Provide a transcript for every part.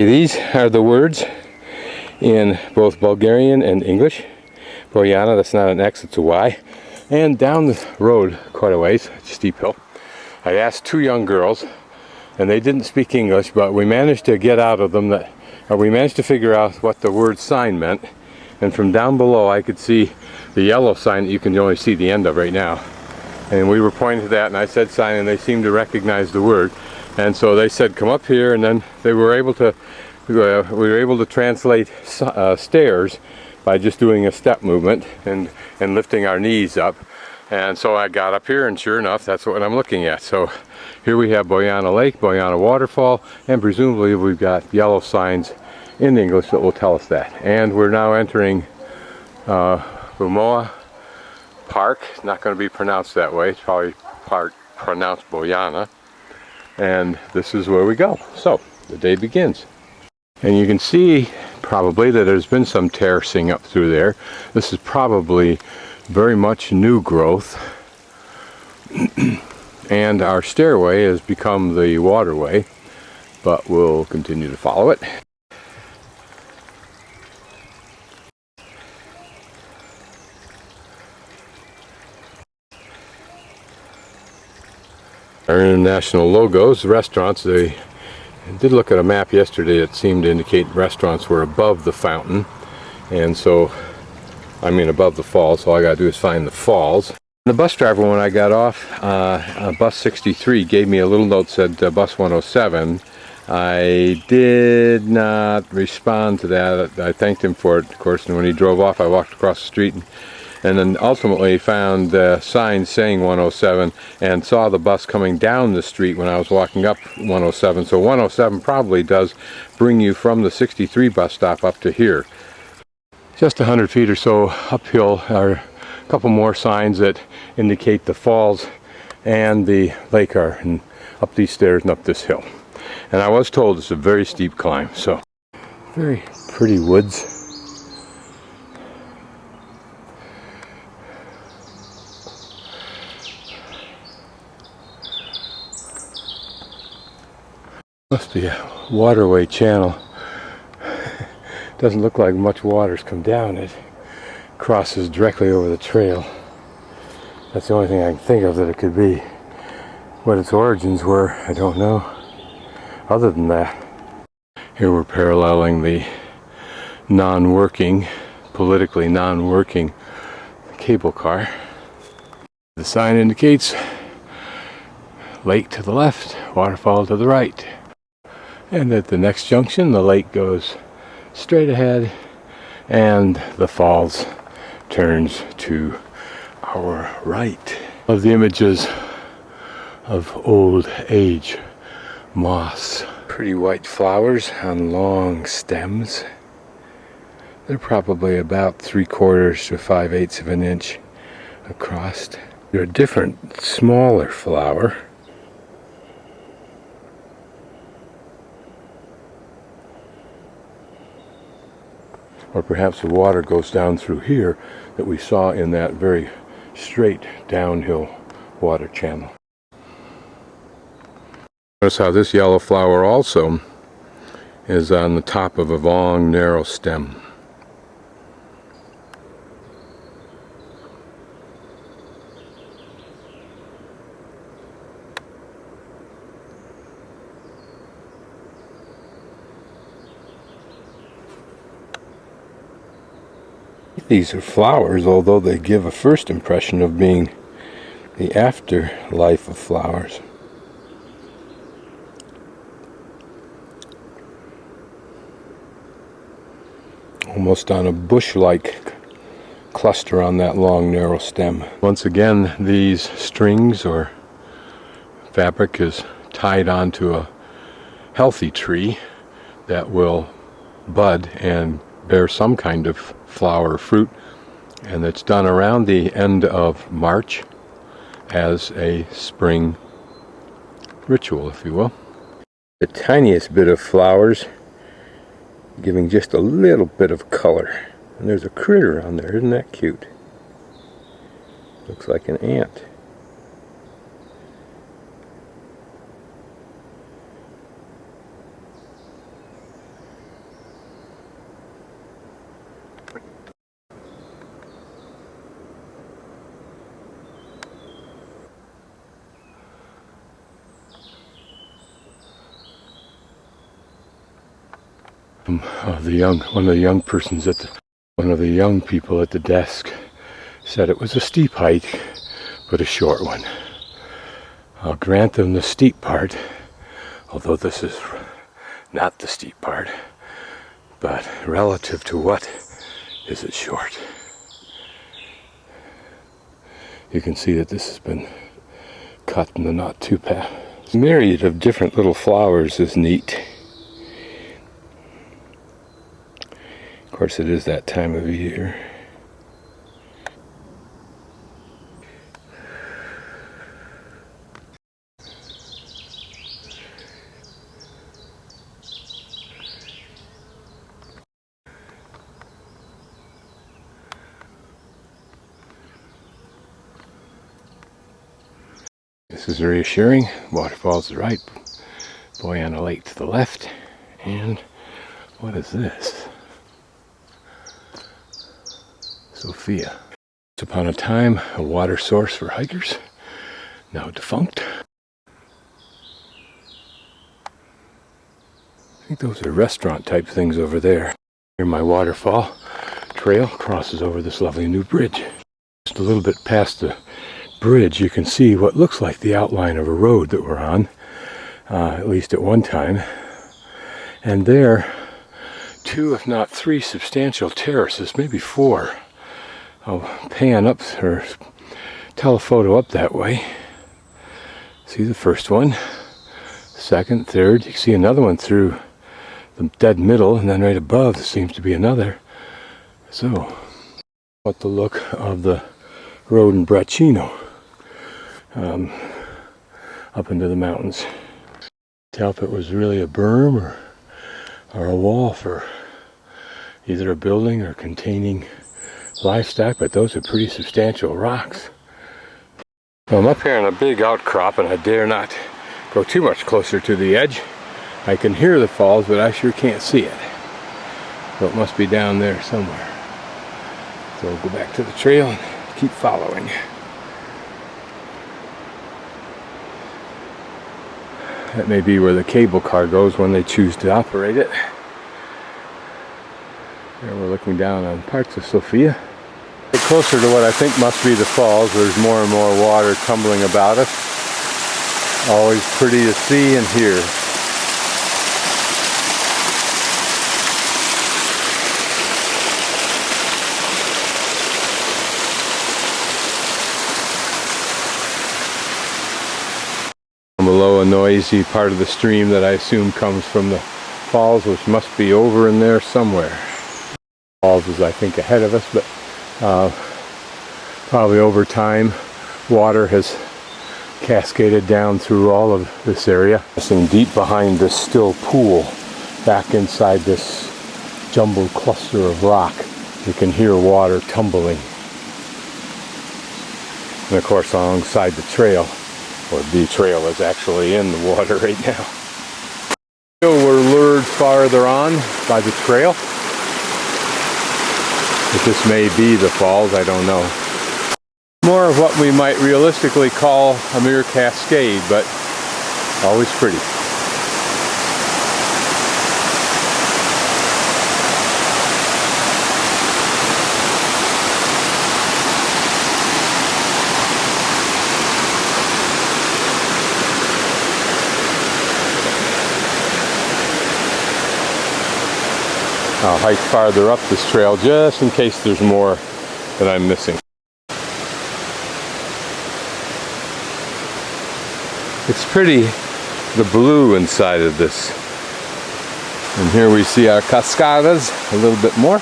These are the words in both Bulgarian and English. Boyana, that's not an X, it's a Y. And down the road quite a ways, steep hill, I asked two young girls, and they didn't speak English, but we managed to get out of them that, or we managed to figure out what the word sign meant. And from down below I could see the yellow sign that you can only see the end of right now. And we were pointing to that, and I said sign, and they seemed to recognize the word. And so they said, come up here, and then we were able to translate stairs by just doing a step movement and lifting our knees up. And so I got up here, and sure enough, that's what I'm looking at. So here we have Boyana Lake, Boyana Waterfall, and presumably we've got yellow signs in English that will tell us that. And we're now entering Bumoa Park. It's not going to be pronounced that way. It's probably pronounced Boyana. And this is where we go. So the day begins. And you can see probably that there's been some terracing up through there. This is probably very much new growth. And our stairway has become the waterway, but we'll continue to follow it. Our international logos, restaurants, I did look at a map yesterday that seemed to indicate restaurants were above the fountain, and so, I mean above the falls, so all I gotta do is find the falls. The bus driver, when I got off bus 63, gave me a little note that said bus 107. I did not respond to that. I thanked him for it, of course, and when he drove off I walked across the street and then ultimately found signs saying 107 and saw the bus coming down the street when I was walking up 107. So 107 probably does bring you from the 63 bus stop up to here. Just 100 feet or so uphill are a couple more signs that indicate the falls and the lake are up these stairs and up this hill. And I was told it's a very steep climb, so very pretty woods. Must be a waterway channel. Doesn't look like much water's come down. It crosses directly over the trail. That's the only thing I can think of that it could be. What its origins were, I don't know. Other than that, here we're paralleling the non-working, politically non-working cable car. The sign indicates lake to the left, waterfall to the right. And at the next junction, the lake goes straight ahead and the falls turns to our right. Of the images of old age moss. Pretty white flowers on long stems. They're probably about 3/4 to 5/8 of an inch across. They're a different, smaller flower. Or perhaps the water goes down through here that we saw in that very straight downhill water channel. Notice how this yellow flower also is on the top of a long, narrow stem. These are flowers, although they give a first impression of being the afterlife of flowers. Almost on a bush-like cluster on that long, narrow stem. Once again, these strings or fabric is tied onto a healthy tree that will bud and bear some kind of flower or fruit, and it's done around the end of March as a spring ritual, if you will. The tiniest bit of flowers giving just a little bit of color, and there's a critter on there. Isn't that cute? Looks like an ant. One of the young persons one of the young people at the desk said it was a steep hike, but a short one. I'll grant them the steep part, although this is not the steep part, but relative to what is it short? You can see that this has been cut in the not too path. A myriad of different little flowers is neat. Of course, it is that time of year. This is reassuring. Waterfalls to the right, Boyana Lake to the left, and what is this? Sofia. Once upon a time, a water source for hikers, now defunct. I think those are restaurant type things over there. Here my waterfall trail crosses over this lovely new bridge. Just a little bit past the bridge, you can see what looks like the outline of a road that we're on, at least at one time. And there, 2 if not 3 substantial terraces, maybe 4. I'll pan up or telephoto up that way. See the first one, second, third. You can see another one through the dead middle, and then right above there seems to be another. So, what the look of the road in Braccino. Up into the mountains. Tell if it was really a berm or a wall for either a building or containing livestock, but those are pretty substantial rocks. Well, I'm up here on a big outcrop and I dare not go too much closer to the edge. I can hear the falls, but I sure can't see it. So it must be down there somewhere. So we'll go back to the trail and keep following. That may be where the cable car goes when they choose to operate it. There we're looking down on parts of Sofia. Get closer to what I think must be the falls. There's more and more water tumbling about us. Always pretty to see and hear. Below a noisy part of the stream that I assume comes from the falls, which must be over in there somewhere. Falls is, I think, ahead of us, but probably over time water has cascaded down through all of this area. Sitting deep behind this still pool, back inside this jumbled cluster of rock, you can hear water tumbling. And of course alongside the trail, or the trail is actually in the water right now. So we're lured farther on by the trail. If this may be the falls, I don't know. More of what we might realistically call a mere cascade, but always pretty. I'll hike farther up this trail just in case there's more that I'm missing. It's pretty, the blue inside of this. And here we see our cascadas a little bit more.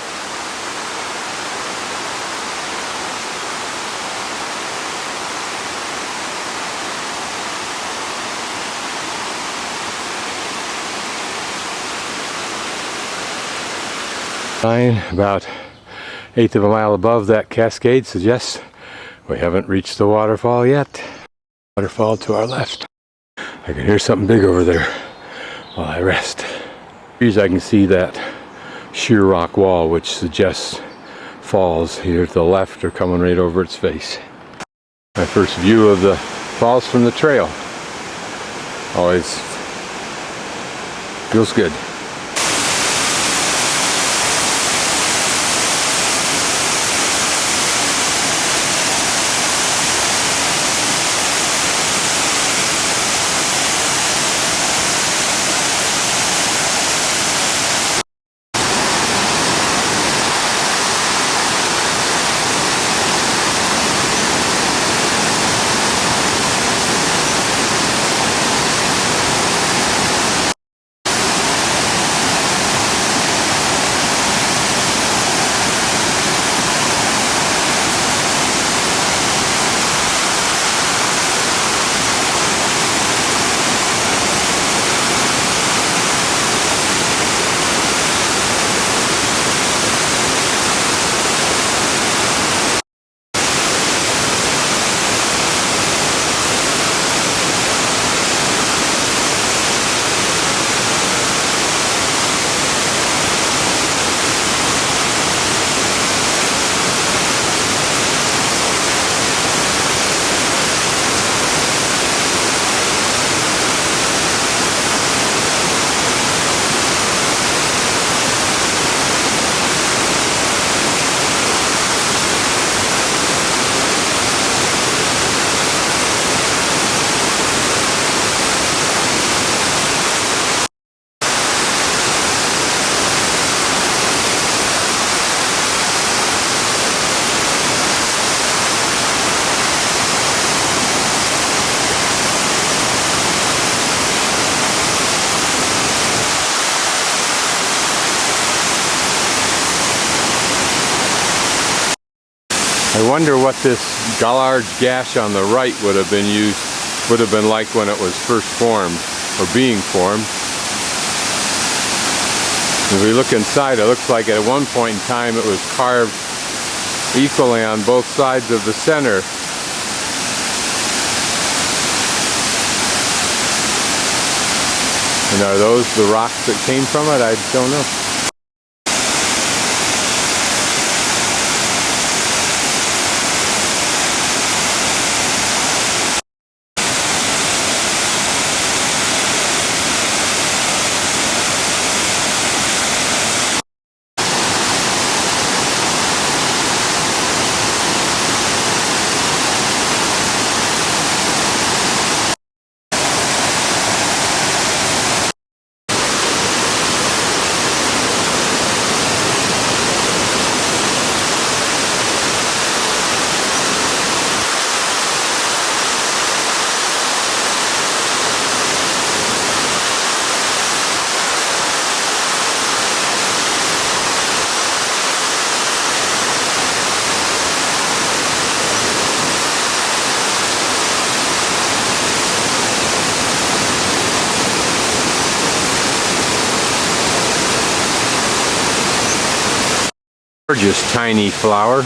About 1/8 of a mile above that cascade suggests we haven't reached the waterfall yet. Waterfall to our left. I can hear something big over there while I rest. Here I can see that sheer rock wall, which suggests falls here to the left are coming right over its face. My first view of the falls from the trail. Always feels good. wonder what this large gash on the right would have been like when it was first formed, or being formed. If we look inside, it looks like at one point in time it was carved equally on both sides of the center. And are those the rocks that came from it? I don't know. Gorgeous tiny flower.